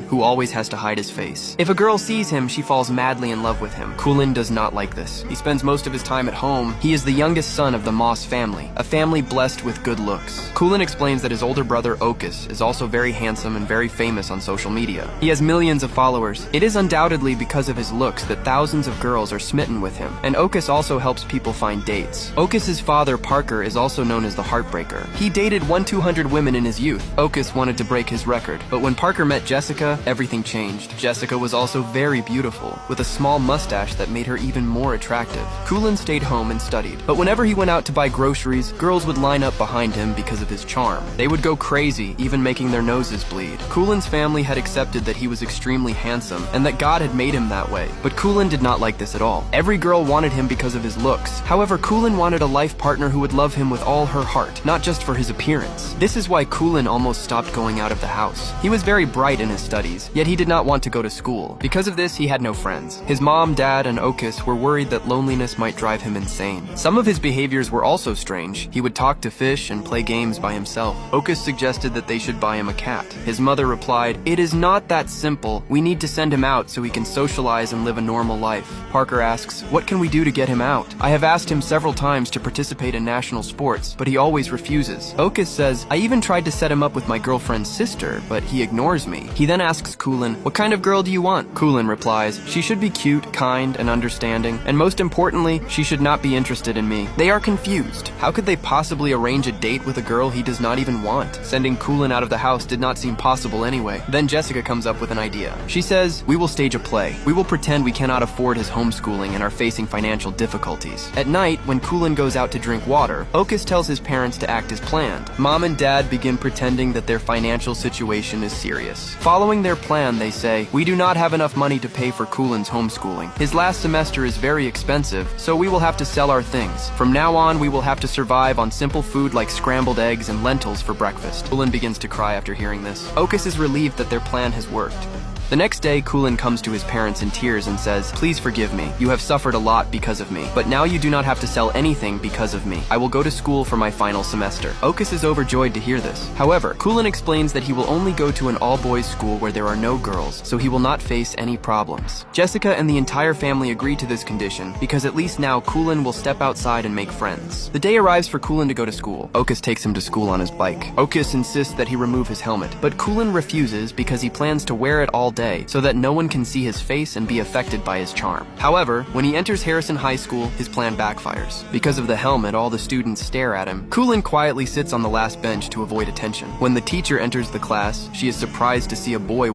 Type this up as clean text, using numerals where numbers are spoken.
who always has to hide his face. If a girl sees him, she falls madly in love with him. Kulin does not like this. He spends most of his time at home. He is the youngest son of the Moss family, a family blessed with good looks. Kulin explains that his older brother Okus is also very handsome and very famous on social media. He has millions of followers. It is undoubtedly because of his looks that thousands of girls are smitten with him, and Okus also helps people find dates. Okus's father, Parker, is also known as the Heartbreaker. He dated 200 women in his youth. Okus wanted to break his record, but when Parker met Jessica, everything changed. Jessica was also very beautiful, with a small mustache that made her even more attractive. Kulin stayed home and studied, but whenever he went out to buy groceries, girls would line up behind him because of his charm. They would go crazy, even making their noses bleed. Kulin's family had accepted that he was extremely handsome and that God had made him that way, but Kulin did not like this at all. Every girl wanted him because of his looks. However, Kulin wanted a life partner who would love him with all her heart, not just for his appearance. This is why Kulin almost stopped going out of the house. He was very bright in his studies, yet he did not want to go to school. Because of this, he had no friends. His mom, dad, and Okus were worried that loneliness might drive him insane. Some of his behaviors were also strange. He would talk to fish and play games by himself. Okus suggested that they should buy him a cat. His mother replied, "It is not that simple. We need to send him out so he can socialize and live a normal life." Parker asks, "What can we do to get him out? I have asked him several times to participate in national sports, but he always refuses." Okus says, "I even tried to set him up with my girlfriend's sister, but he ignores me." He then asks Kulin, "What kind of girl do you want?" Kulin replies, "She should be cute, kind, and understanding, and most importantly, she should not be interested in me." They are confused. How could they possibly arrange a date with a girl he does not even want? Sending Kulin out of the house did not seem possible anyway. Then Jessica comes up with an idea. She says, "We will stage a play. We will pretend we cannot afford his homeschooling and are facing financial difficulties." At night, when Kulin goes out to drink water, Okus tells his parents to act as planned. Mom and dad begin pretending that their financial situation is serious. Following their plan, they say, "We do not have enough money to pay for Kulin's homeschooling. His last semester is very expensive, so we will have to sell our things. From now on, we will have to survive on simple food like scrambled eggs and lentils for breakfast." Kulin begins to cry after hearing this. Okus is relieved that their plan has worked. The next day, Kulin comes to his parents in tears and says, "Please forgive me. You have suffered a lot because of me. But now you do not have to sell anything because of me. I will go to school for my final semester." Okus is overjoyed to hear this. However, Kulin explains that he will only go to an all-boys school where there are no girls, so he will not face any problems. Jessica and the entire family agree to this condition because at least now Kulin will step outside and make friends. The day arrives for Kulin to go to school. Okus takes him to school on his bike. Okus insists that he remove his helmet, but Kulin refuses because he plans to wear it all day so that no one can see his face and be affected by his charm. However, when he enters Harrison High School, his plan backfires. Because of the helmet, all the students stare at him. Kulin quietly sits on the last bench to avoid attention. When the teacher enters the class, she is surprised to see a boy